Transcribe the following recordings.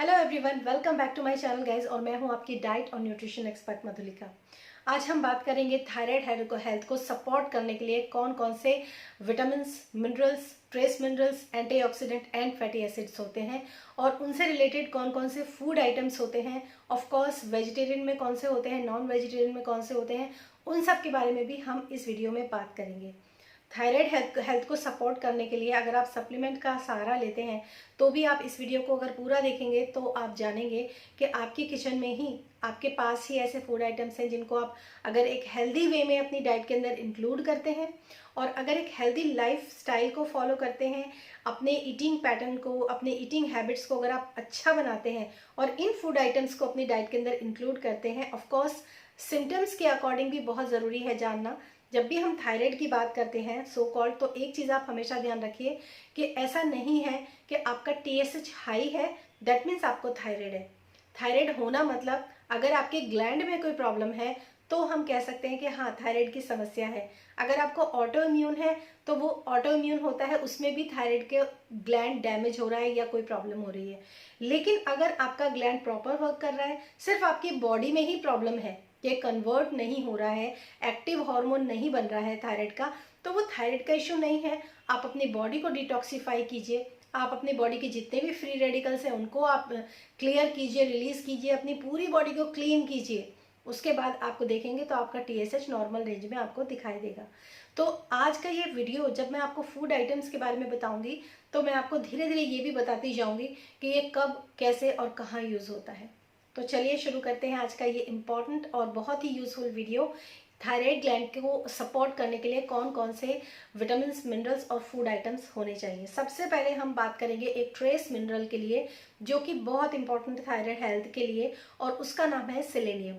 Hello everyone, welcome back to my channel guys. और मैं हूं आपकी डाइट और न्यूट्रिशन एक्सपर्ट मधुलिका। आज हम बात करेंगे थायराइड हेल्थ को सपोर्ट करने के लिए कौन कौन से vitamins, minerals, trace minerals, antioxidant and fatty acids होते हैं और उनसे रिलेटेड कौन कौन से फूड आइटम्स होते हैं। ऑफ कोर्स वेजिटेरियन में कौन से होते हैं, नॉन वेजिटेरियन में कौन से होते हैं, उन सब के बारे में भी हम इस वीडियो में बात करेंगे। थायराइड हेल्थ को सपोर्ट करने के लिए अगर आप सप्लीमेंट का सहारा लेते हैं तो भी आप इस वीडियो को अगर पूरा देखेंगे तो आप जानेंगे कि आपकी किचन में ही, आपके पास ही ऐसे फूड आइटम्स हैं जिनको आप अगर एक हेल्दी वे में अपनी डाइट के अंदर इंक्लूड करते हैं और अगर एक हेल्दी लाइफ स्टाइल को फॉलो करते हैं, अपने ईटिंग पैटर्न को, अपने ईटिंग हैबिट्स को अगर आप अच्छा बनाते हैं और इन फूड आइटम्स को अपनी डाइट के अंदर इंक्लूड करते हैं। ऑफकोर्स सिम्टम्स के अकॉर्डिंग भी बहुत ज़रूरी है जानना। जब भी हम थायराइड की बात करते हैं सो कॉल्ड, तो एक चीज़ आप हमेशा ध्यान रखिए कि ऐसा नहीं है कि आपका TSH हाई है दैट मीन्स आपको थायराइड है। थायराइड होना मतलब अगर आपके ग्लैंड में कोई प्रॉब्लम है तो हम कह सकते हैं कि हाँ थायराइड की समस्या है। अगर आपको ऑटो इम्यून है तो वो ऑटो इम्यून होता है, उसमें भी थायराइड के ग्लैंड डैमेज हो रहा है या कोई प्रॉब्लम हो रही है। लेकिन अगर आपका ग्लैंड प्रॉपर वर्क कर रहा है, सिर्फ आपकी बॉडी में ही प्रॉब्लम है, ये कन्वर्ट नहीं हो रहा है, एक्टिव हार्मोन नहीं बन रहा है थायराइड का, तो वो थायराइड का इशू नहीं है। आप अपनी बॉडी को डिटॉक्सिफाई कीजिए, आप अपनी बॉडी के जितने भी फ्री रेडिकल्स हैं उनको आप क्लियर कीजिए, रिलीज कीजिए, अपनी पूरी बॉडी को क्लीन कीजिए। उसके बाद आपको देखेंगे तो आपका TSH नॉर्मल रेंज में आपको दिखाई देगा। तो आज का ये वीडियो जब मैं आपको फूड आइटम्स के बारे में बताऊंगी तो मैं आपको धीरे धीरे ये भी बताती जाऊंगी कि ये कब, कैसे और कहाँ यूज़ होता है। तो चलिए शुरू करते हैं आज का ये इम्पॉर्टेंट और बहुत ही यूजफुल वीडियो। थायराइड ग्लैंड को सपोर्ट करने के लिए कौन कौन से विटामिन्स, मिनरल्स और फूड आइटम्स होने चाहिए। सबसे पहले हम बात करेंगे एक ट्रेस मिनरल के लिए जो कि बहुत इंपॉर्टेंट है थायराइड हेल्थ के लिए, और उसका नाम है सेलेनियम।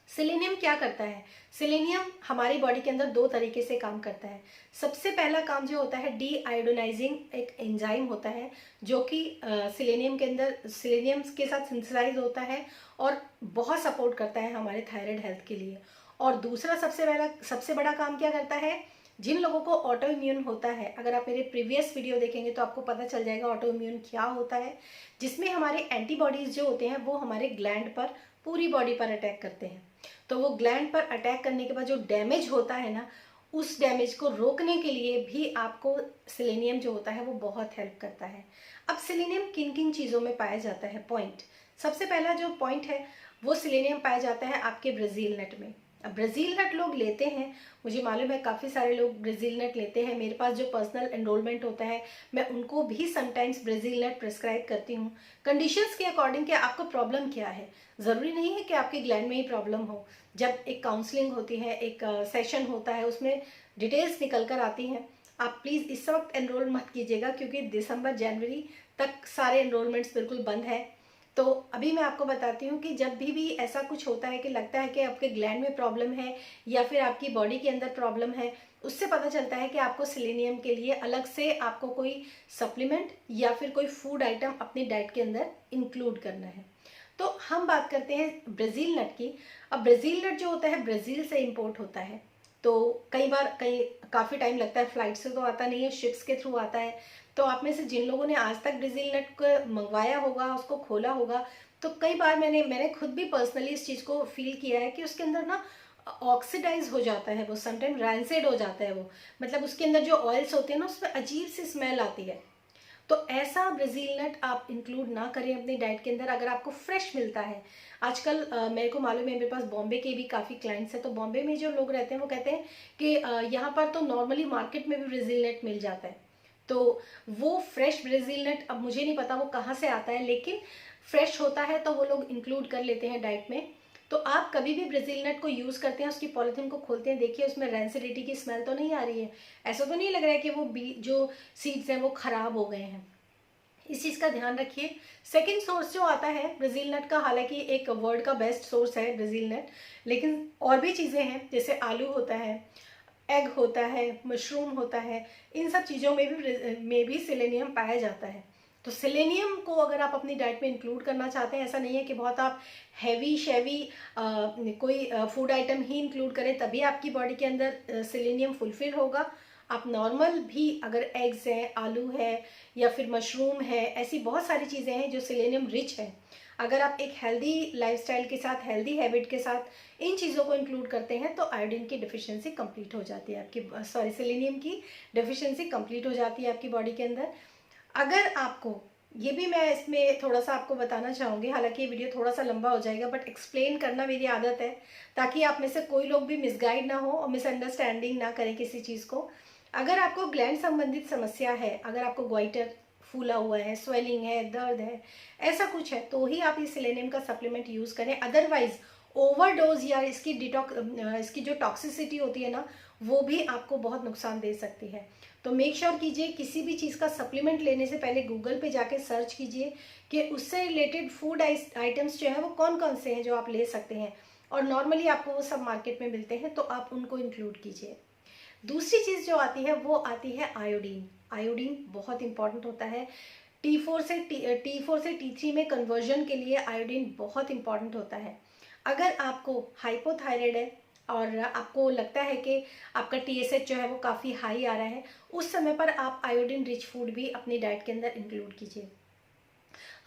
सेलेनियम क्या करता है? सेलेनियम हमारी बॉडी के अंदर दो तरीके से काम करता है। सबसे पहला काम जो होता है, डी आयोडोनाइजिंग एक एंजाइम होता है जो कि सेलेनियम के अंदर, सेलेनियम के साथ सिंथेसाइज होता है और बहुत सपोर्ट करता है हमारे थायराइड हेल्थ के लिए। और दूसरा सबसे बड़ा काम क्या करता है? जिन लोगों को ऑटो इम्यून होता है, अगर आप मेरे प्रीवियस वीडियो देखेंगे तो आपको पता चल जाएगा ऑटो इम्यून क्या होता है, जिसमें हमारे एंटीबॉडीज जो होते हैं वो हमारे ग्लैंड पर, पूरी बॉडी पर अटैक करते हैं। तो वो ग्लैंड पर अटैक करने के बाद जो डैमेज होता है ना, उस डैमेज को रोकने के लिए भी आपको सेलेनियम जो होता है वो बहुत हेल्प करता है। अब सेलेनियम किन किन चीज़ों में पाया जाता है? पॉइंट, सबसे पहला जो पॉइंट है वो सेलेनियम पाया जाता है आपके ब्राज़ील नट में। अब ब्राज़ील नट लोग लेते हैं, मुझे मालूम है काफ़ी सारे लोग ब्राज़ील नट लेते हैं। मेरे पास जो पर्सनल एनरोलमेंट होता है मैं उनको भी समटाइम्स ब्राज़ील नट प्रिस्क्राइब करती हूँ, कंडीशंस के अकॉर्डिंग कि आपको प्रॉब्लम क्या है। ज़रूरी नहीं है कि आपके ग्लैंड में ही प्रॉब्लम हो। जब एक काउंसलिंग होती है, एक सेशन होता है, उसमें डिटेल्स निकल कर आती हैं। आप प्लीज़ इस वक्त एनरोल मत कीजिएगा क्योंकि दिसंबर जनवरी तक सारे एनरोलमेंट्स बिल्कुल बंद है। तो अभी मैं आपको बताती हूँ कि जब भी ऐसा कुछ होता है कि लगता है कि आपके ग्लैंड में प्रॉब्लम है या फिर आपकी बॉडी के अंदर प्रॉब्लम है, उससे पता चलता है कि आपको सेलेनियम के लिए अलग से आपको कोई सप्लीमेंट या फिर कोई फूड आइटम अपनी डाइट के अंदर इंक्लूड करना है। तो हम बात करते हैं ब्राज़ील नट की। अब ब्राज़ील नट जो होता है ब्राज़ील से इंपोर्ट होता है, तो कई काफ़ी टाइम लगता है, फ्लाइट से तो आता नहीं है, शिप्स के थ्रू आता है। तो आप में से जिन लोगों ने आज तक ब्राज़ील नट को मंगवाया होगा, उसको खोला होगा, तो कई बार मैंने खुद भी पर्सनली इस चीज़ को फील किया है कि उसके अंदर ना ऑक्सीडाइज हो जाता है, वो समटाइम रैंसेड हो जाता है वो, मतलब उसके अंदर जो ऑयल्स होते हैं ना उसमें अजीब सी स्मेल आती है। तो ऐसा ब्राज़ील नट आप इंक्लूड ना करें अपनी डाइट के अंदर अगर आपको फ्रेश मिलता है। आजकल मेरे को मालूम है, मेरे पास बॉम्बे के भी काफ़ी क्लाइंट्स हैं, तो बॉम्बे में जो लोग रहते हैं वो कहते हैं कि यहाँ पर तो नॉर्मली मार्केट में भी ब्राज़ील नट मिल जाता है। तो वो फ्रेश ब्राज़ील नट, अब मुझे नहीं पता वो कहाँ से आता है, लेकिन फ्रेश होता है तो वो लोग इंक्लूड कर लेते हैं डाइट में। तो आप कभी भी ब्राज़ील नट को यूज़ करते हैं, उसकी पॉलिथीन को खोलते हैं, देखिए उसमें रैंसिडिटी की स्मेल तो नहीं आ रही है, ऐसा तो नहीं लग रहा है कि वो जो सीड्स हैं वो ख़राब हो गए हैं। इस चीज़ का ध्यान रखिए। सेकंड सोर्स जो आता है ब्राज़ील नट का, हालांकि एक वर्ल्ड का बेस्ट सोर्स है ब्राज़ील नट, लेकिन और भी चीज़ें हैं जैसे आलू होता है, एग होता है, मशरूम होता है, इन सब चीज़ों में भी सेलेनियम पाया जाता है। तो सेलेनियम को अगर आप अपनी डाइट में इंक्लूड करना चाहते हैं, ऐसा नहीं है कि बहुत आप हैवी शेवी कोई फूड आइटम ही इंक्लूड करें तभी आपकी बॉडी के अंदर सेलेनियम फुलफिल होगा। आप नॉर्मल भी अगर एग्स हैं, आलू है या फिर मशरूम है, ऐसी बहुत सारी चीज़ें हैं जो सेलेनियम रिच है, अगर आप एक हेल्दी लाइफस्टाइल के साथ, हेल्दी हैबिट के साथ इन चीज़ों को इंक्लूड करते हैं तो आयोडीन की डिफिशिएंसी कंप्लीट हो जाती है आपकी, सेलेनियम की डिफिशिएंसी कंप्लीट हो जाती है आपकी बॉडी के अंदर। अगर आपको ये भी मैं इसमें थोड़ा सा आपको बताना चाहूँगी, हालांकि ये वीडियो थोड़ा सा लंबा हो जाएगा बट एक्सप्लेन करना मेरी आदत है, ताकि आप में से कोई लोग भी मिसगाइड ना हो और मिसअंडरस्टैंडिंग ना करें किसी चीज़ को। अगर आपको ग्लैंड संबंधित समस्या है, अगर आपको ग्वाइटर फूला हुआ है, स्वेलिंग है, दर्द है, ऐसा कुछ है, तो ही आप इस सेलेनियम का सप्लीमेंट यूज़ करें। अदरवाइज ओवरडोज या इसकी जो टॉक्सिसिटी होती है ना, वो भी आपको बहुत नुकसान दे सकती है। तो मेक श्योर कीजिए किसी भी चीज़ का सप्लीमेंट लेने से पहले गूगल पे जाके सर्च कीजिए कि उससे रिलेटेड फूड आइटम्स जो है वो कौन कौन से हैं जो आप ले सकते हैं, और नॉर्मली आपको वो सब मार्केट में मिलते हैं तो आप उनको इंक्लूड कीजिए। दूसरी चीज़ जो आती है वो आती है आयोडीन। आयोडीन बहुत इंपॉर्टेंट होता है। T4 से T3 में कन्वर्जन के लिए आयोडीन बहुत इंपॉर्टेंट होता है। अगर आपको हाइपोथायराइड है और आपको लगता है कि आपका TSH जो है वो काफ़ी हाई आ रहा है, उस समय पर आप आयोडीन रिच फूड भी अपनी डाइट के अंदर इंक्लूड कीजिए।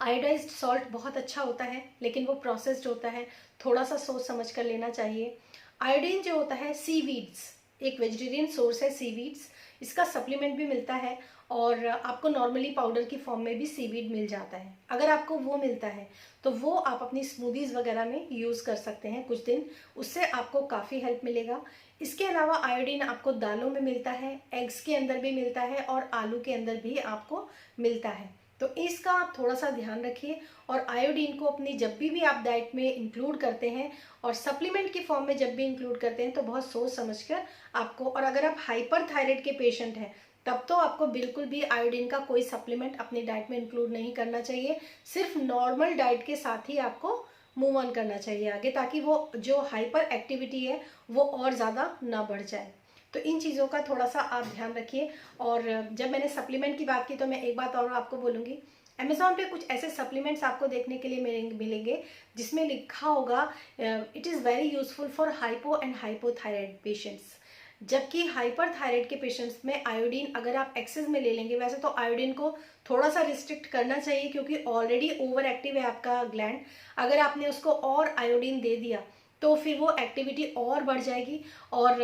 आयोडाइज्ड सॉल्ट बहुत अच्छा होता है लेकिन वो प्रोसेस्ड होता है, थोड़ा सा सोच समझ कर लेना चाहिए। आयोडीन जो होता है सीवीड्स, एक वेजिटेरियन सोर्स है सीवीड्स, इसका सप्लीमेंट भी मिलता है और आपको नॉर्मली पाउडर की फॉर्म में भी सीवीड मिल जाता है। अगर आपको वो मिलता है तो वो आप अपनी स्मूदीज़ वगैरह में यूज़ कर सकते हैं कुछ दिन, उससे आपको काफ़ी हेल्प मिलेगा। इसके अलावा आयोडीन आपको दालों में मिलता है, एग्स के अंदर भी मिलता है और आलू के अंदर भी आपको मिलता है। तो इसका आप थोड़ा सा ध्यान रखिए और आयोडीन को अपनी जब भी आप डाइट में इंक्लूड करते हैं और सप्लीमेंट की फॉर्म में जब भी इंक्लूड करते हैं तो बहुत सोच समझकर आपको, और अगर आप हाइपर थायराइड के पेशेंट हैं तब तो आपको बिल्कुल भी आयोडीन का कोई सप्लीमेंट अपनी डाइट में इंक्लूड नहीं करना चाहिए। सिर्फ नॉर्मल डाइट के साथ ही आपको मूव ऑन करना चाहिए आगे, ताकि वो जो हाइपर एक्टिविटी है वो और ज़्यादा ना बढ़ जाए। तो इन चीज़ों का थोड़ा सा आप ध्यान रखिए। और जब मैंने सप्लीमेंट की बात की तो मैं एक बात और आपको बोलूँगी, अमेज़ॉन पे कुछ ऐसे सप्लीमेंट्स आपको देखने के लिए मिलेंगे जिसमें लिखा होगा it is very useful for hypo and hypothyroid patients, जबकि हाइपर थायराइड के पेशेंट्स में आयोडीन अगर आप एक्सेस में ले लेंगे, वैसे तो आयोडीन को थोड़ा सा रिस्ट्रिक्ट करना चाहिए क्योंकि ऑलरेडी ओवर एक्टिव है आपका ग्लैंड, अगर आपने उसको और आयोडीन दे दिया तो फिर वो एक्टिविटी और बढ़ जाएगी और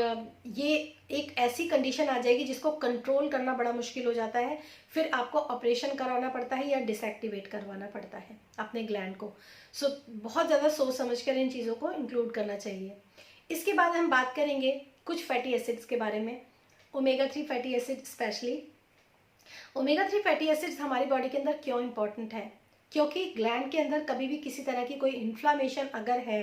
ये एक ऐसी कंडीशन आ जाएगी जिसको कंट्रोल करना बड़ा मुश्किल हो जाता है, फिर आपको ऑपरेशन कराना पड़ता है या डिसएक्टिवेट करवाना पड़ता है अपने ग्लैंड को। सो बहुत ज़्यादा सोच समझ कर इन चीज़ों को इंक्लूड करना चाहिए। इसके बाद हम बात करेंगे कुछ फैटी एसिड्स के बारे में, omega 3 fatty acid specially. Omega 3 fatty acids हमारी बॉडी के अंदर क्यों इंपॉर्टेंट है? क्योंकि ग्लैंड के अंदर कभी भी किसी तरह की कोई इन्फ्लामेशन अगर है,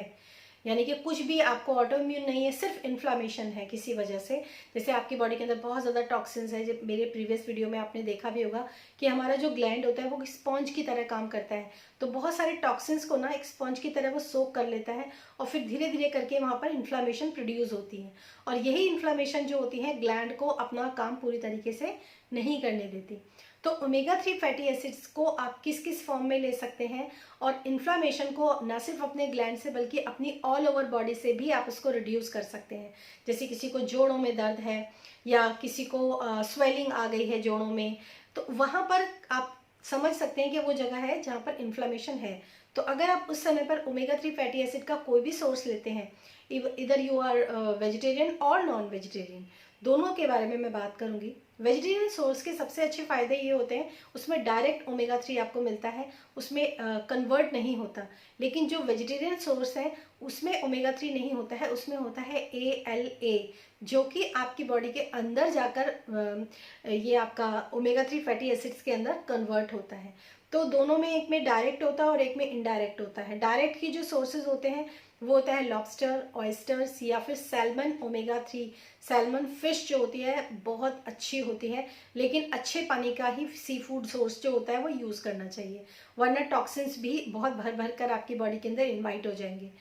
यानी कि कुछ भी आपको ऑटो इम्यून नहीं है, सिर्फ इन्फ्लामेशन है किसी वजह से, जैसे आपकी बॉडी के अंदर बहुत ज़्यादा टॉक्सिन्स है, जब मेरे प्रीवियस वीडियो में आपने देखा भी होगा कि हमारा जो ग्लैंड होता है वो स्पॉन्ज की तरह काम करता है, तो बहुत सारे टॉक्सिन्स को ना एक स्पॉन्ज की तरह वो सोक कर लेता है और फिर धीरे धीरे करके वहाँ पर इन्फ्लामेशन प्रोड्यूस होती है, और यही इन्फ्लामेशन जो होती है ग्लैंड को अपना काम पूरी तरीके से नहीं करने देती। तो ओमेगा 3 फैटी एसिड्स को आप किस किस फॉर्म में ले सकते हैं, और इन्फ्लामेशन को ना सिर्फ अपने ग्लैंड से बल्कि अपनी ऑल ओवर बॉडी से भी आप उसको रिड्यूस कर सकते हैं। जैसे किसी को जोड़ों में दर्द है या किसी को स्वेलिंग आ गई है जोड़ों में, तो वहाँ पर आप समझ सकते हैं कि वो जगह है जहाँ पर इन्फ्लामेशन है। तो अगर आप उस समय पर ओमेगा 3 फैटी एसिड का कोई भी सोर्स लेते हैं, इधर यू आर वेजिटेरियन और नॉन वेजिटेरियन, दोनों के बारे में मैं बात करूंगी। वेजिटेरियन सोर्स के सबसे अच्छे फायदे ये होते हैं, उसमें डायरेक्ट ओमेगा 3 आपको मिलता है, उसमें कन्वर्ट नहीं होता। लेकिन जो वेजिटेरियन सोर्स है उसमें ओमेगा 3 नहीं होता है, उसमें होता है ALA, जो कि आपकी बॉडी के अंदर जाकर ये आपका ओमेगा 3 फैटी एसिड्स के अंदर कन्वर्ट होता है। तो दोनों में, एक में डायरेक्ट होता है और एक में इनडायरेक्ट होता है। डायरेक्ट की जो सोर्सेज होते हैं वो होता है लॉबस्टर, ऑयस्टर्स या फिर सैल्मन ओमेगा 3। सैल्मन फिश जो होती है बहुत अच्छी होती है, लेकिन अच्छे पानी का ही सी फूड सोर्स जो होता है वो यूज़ करना चाहिए, वरना टॉक्सिन्स भी बहुत भर भर कर आपकी बॉडी के अंदर इन्वाइट हो जाएंगे।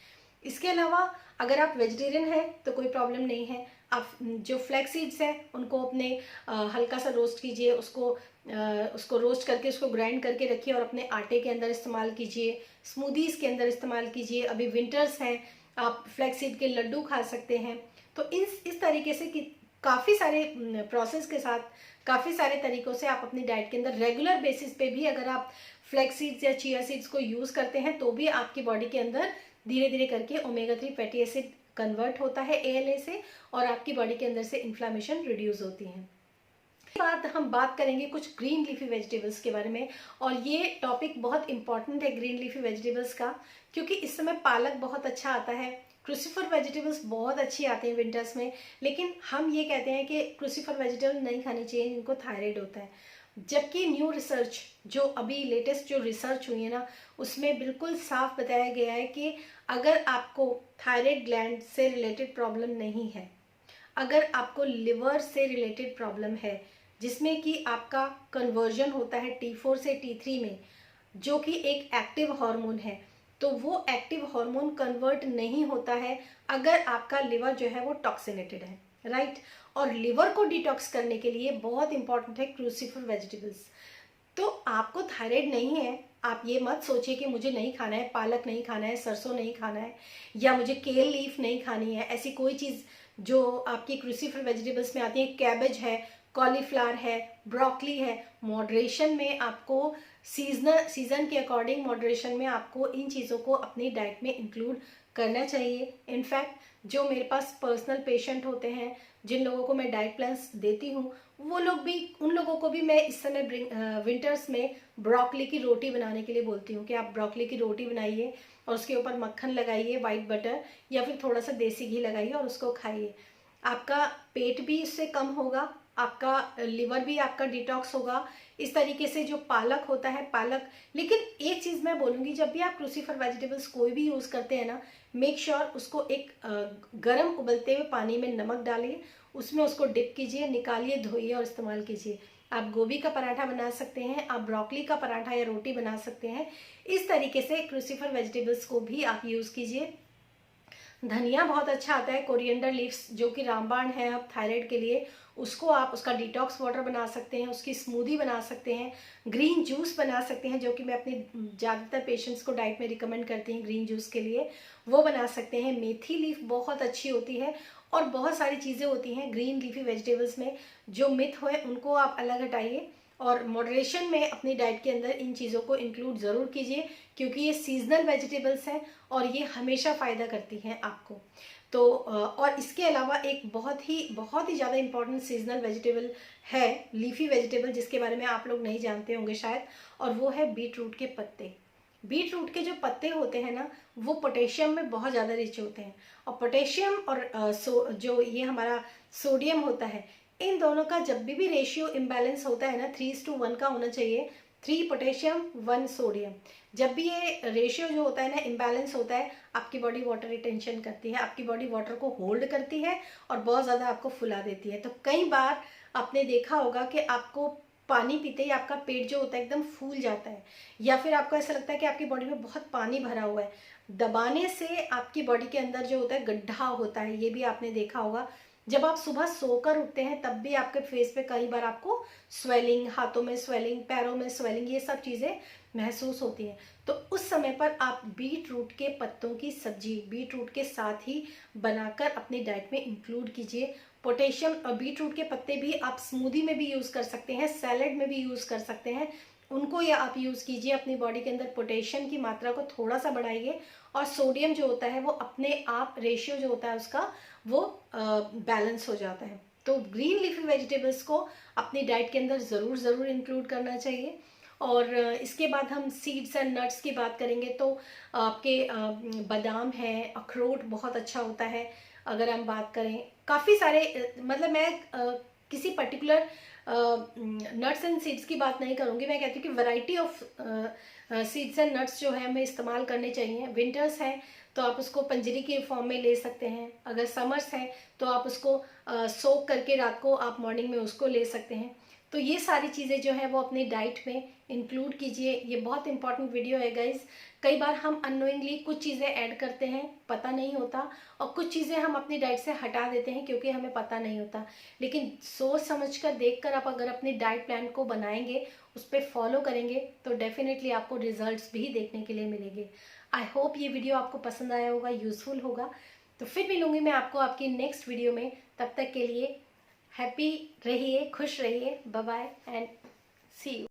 इसके अलावा अगर आप वेजिटेरियन हैं तो कोई प्रॉब्लम नहीं है, आप जो फ्लैक्स सीड्स हैं उनको अपने हल्का सा रोस्ट कीजिए, उसको रोस्ट करके उसको ग्राइंड करके रखिए और अपने आटे के अंदर इस्तेमाल कीजिए, स्मूदीज़ के अंदर इस्तेमाल कीजिए। अभी विंटर्स हैं, आप फ्लैक्स सीड के लड्डू खा सकते हैं। तो इस तरीके से कि काफ़ी सारे प्रोसेस के साथ, काफ़ी सारे तरीक़ों से आप अपनी डाइट के अंदर रेगुलर बेसिस पे भी अगर आप फ्लैक्स सीड्स या चिया सीड्स को यूज़ करते हैं तो भी आपकी बॉडी के अंदर धीरे धीरे करके ओमेगा 3 फैटी एसिड कन्वर्ट होता है ALA से, और आपकी बॉडी के अंदर से इन्फ्लामेशन रिड्यूस होती है। बाद हम बात करेंगे कुछ ग्रीन लीफी वेजिटेबल्स के बारे में, और ये टॉपिक बहुत इंपॉर्टेंट है ग्रीन लीफी वेजिटेबल्स का, क्योंकि इस समय पालक बहुत अच्छा आता है, क्रूसीफर वेजिटेबल्स बहुत अच्छी आती हैं विंटर्स में, लेकिन हम ये कहते हैं कि क्रूसीफर वेजिटेबल नहीं खानी चाहिए जिनको थायराइड होता है। जबकि न्यू रिसर्च जो अभी लेटेस्ट जो रिसर्च हुई है ना, उसमें बिल्कुल साफ बताया गया है कि अगर आपको थायराइड ग्लैंड से रिलेटेड प्रॉब्लम नहीं है, अगर आपको लिवर से रिलेटेड प्रॉब्लम है जिसमें कि आपका कन्वर्जन होता है T4 से T3 में, जो कि एक एक्टिव हार्मोन है, तो वो एक्टिव हार्मोन कन्वर्ट नहीं होता है अगर आपका लिवर जो है वो टॉक्सिनेटेड है, राइट। और लिवर को डिटॉक्स करने के लिए बहुत इंपॉर्टेंट है क्रूसीफर वेजिटेबल्स। तो आपको थायराइड नहीं है, आप ये मत सोचिए कि मुझे नहीं खाना है, पालक नहीं खाना है, सरसों नहीं खाना है, या मुझे केल लीफ नहीं खानी है। ऐसी कोई चीज़ जो आपकी क्रूसीफर वेजिटेबल्स में आती है, कैबेज है, कॉलीफ्लावर है, ब्रोकली है, मॉडरेशन में आपको सीजन के अकॉर्डिंग मॉडरेशन में आपको इन चीज़ों को अपनी डाइट में इंक्लूड करना चाहिए। इनफैक्ट जो मेरे पास पर्सनल पेशेंट होते हैं, जिन लोगों को मैं डाइट प्लान्स देती हूँ, वो लोग भी, उन लोगों को भी मैं इस समय विंटर्स में ब्रोकली की रोटी बनाने के लिए बोलती हूँ कि आप ब्रोकली की रोटी बनाइए और उसके ऊपर मक्खन लगाइए, वाइट बटर या फिर थोड़ा सा देसी घी लगाइए और उसको खाइए। आपका पेट भी इससे कम होगा, आपका लिवर भी आपका डिटॉक्स होगा। इस तरीके से जो पालक होता है, पालक, लेकिन एक चीज़ मैं बोलूँगी, जब भी आप क्रूसीफर वेजिटेबल्स कोई भी यूज़ करते हैं ना, मेक श्योर उसको एक गर्म उबलते हुए पानी में नमक डालिए, उसमें उसको डिप कीजिए, निकालिए, धोइए और इस्तेमाल कीजिए। आप गोभी का पराठा बना सकते हैं, आप ब्रोकली का पराठा या रोटी बना सकते हैं। इस तरीके से क्रूसीफर वेजिटेबल्स को भी आप यूज़ कीजिए। धनिया बहुत अच्छा आता है, कोरिएंडर लीव्स जो कि रामबाण है अब थायराइड के लिए, उसको आप उसका डिटॉक्स वाटर बना सकते हैं, उसकी स्मूदी बना सकते हैं, ग्रीन जूस बना सकते हैं, जो कि मैं अपने ज़्यादातर पेशेंट्स को डाइट में रिकमेंड करती हूँ ग्रीन जूस के लिए, वो बना सकते हैं। मेथी लीफ बहुत अच्छी होती है, और बहुत सारी चीज़ें होती हैं ग्रीन लीफी वेजिटेबल्स में। जो मिथ है उनको आप अलग हटाइए और मॉडरेशन में अपनी डाइट के अंदर इन चीज़ों को इंक्लूड ज़रूर कीजिए, क्योंकि ये सीजनल वेजिटेबल्स हैं और ये हमेशा फ़ायदा करती हैं आपको। तो और इसके अलावा एक बहुत ही ज़्यादा इम्पॉर्टेंट सीजनल वेजिटेबल है, लीफी वेजिटेबल, जिसके बारे में आप लोग नहीं जानते होंगे शायद, और वो है बीट रूट के पत्ते। बीट रूट के जो पत्ते होते हैं ना, वो पोटेशियम में बहुत ज़्यादा रिच होते हैं, और पोटेशियम और जो ये हमारा सोडियम होता है, इन दोनों का जब भी रेशियो इम्बैलेंस होता है ना, 3:1 का होना चाहिए, 3 पोटेशियम 1 सोडियम। जब भी ये रेशियो जो होता है ना इम्बैलेंस होता है, आपकी बॉडी वाटर रिटेंशन करती है, आपकी बॉडी वाटर को होल्ड करती है और बहुत ज़्यादा आपको फुला देती है। तो कई बार आपने देखा होगा कि आपको पानी पीते ही आपका पेट जो होता है एकदम फूल जाता है, या फिर आपको ऐसा लगता है कि आपकी बॉडी में बहुत पानी भरा हुआ है। दबाने से आपकी बॉडी के अंदर जो होता है गड्ढा होता है, ये भी आपने देखा होगा। जब आप सुबह सोकर उठते हैं तब भी आपके फेस पे कई बार आपको स्वेलिंग, हाथों में स्वेलिंग, पैरों में स्वेलिंग, ये सब चीज़ें महसूस होती हैं। तो उस समय पर आप बीट रूट के पत्तों की सब्जी बीट रूट के साथ ही बनाकर अपनी डाइट में इंक्लूड कीजिए। पोटेशियम और बीट रूट के पत्ते भी आप स्मूदी में भी यूज़ कर सकते हैं, सैलेड में भी यूज़ कर सकते हैं, उनको या आप यूज़ कीजिए। अपनी बॉडी के अंदर पोटेशियम की मात्रा को थोड़ा सा बढ़ाइए, और सोडियम जो होता है वो अपने आप रेशियो जो होता है उसका वो बैलेंस हो जाता है। तो ग्रीन लीफी वेजिटेबल्स को अपनी डाइट के अंदर ज़रूर इंक्लूड करना चाहिए। और इसके बाद हम सीड्स एंड नट्स की बात करेंगे तो आपके बादाम है, अखरोट बहुत अच्छा होता है। अगर हम बात करें काफ़ी सारे मतलब मैं किसी पर्टिकुलर नट्स एंड सीड्स की बात नहीं करूँगी, मैं कहती हूँ कि variety of seeds and nuts जो है हमें इस्तेमाल करने चाहिए। विंटर्स है तो आप उसको पंजरी के फॉर्म में ले सकते हैं, अगर समर्स है तो आप उसको सोक करके रात को आप मॉर्निंग में उसको ले सकते हैं। तो ये सारी चीज़ें जो है वो अपनी डाइट में इंक्लूड कीजिए। ये बहुत इंपॉर्टेंट वीडियो है गाइज। कई बार हम अननोइंगली कुछ चीज़ें ऐड करते हैं, पता नहीं होता, और कुछ चीज़ें हम अपनी डाइट से हटा देते हैं क्योंकि हमें पता नहीं होता। लेकिन सोच समझ कर देख कर आप अगर अपनी डाइट प्लान को बनाएंगे, उस पर फॉलो करेंगे, तो डेफिनेटली आपको रिजल्ट्स भी देखने के लिए मिलेंगे। आई होप ये वीडियो आपको पसंद आया होगा, यूज़फुल होगा। तो फिर मिलूंगी मैं आपको आपकी नेक्स्ट वीडियो में। तब तक के लिए हैप्पी रहिए, खुश रहिए। Bye bye and see you.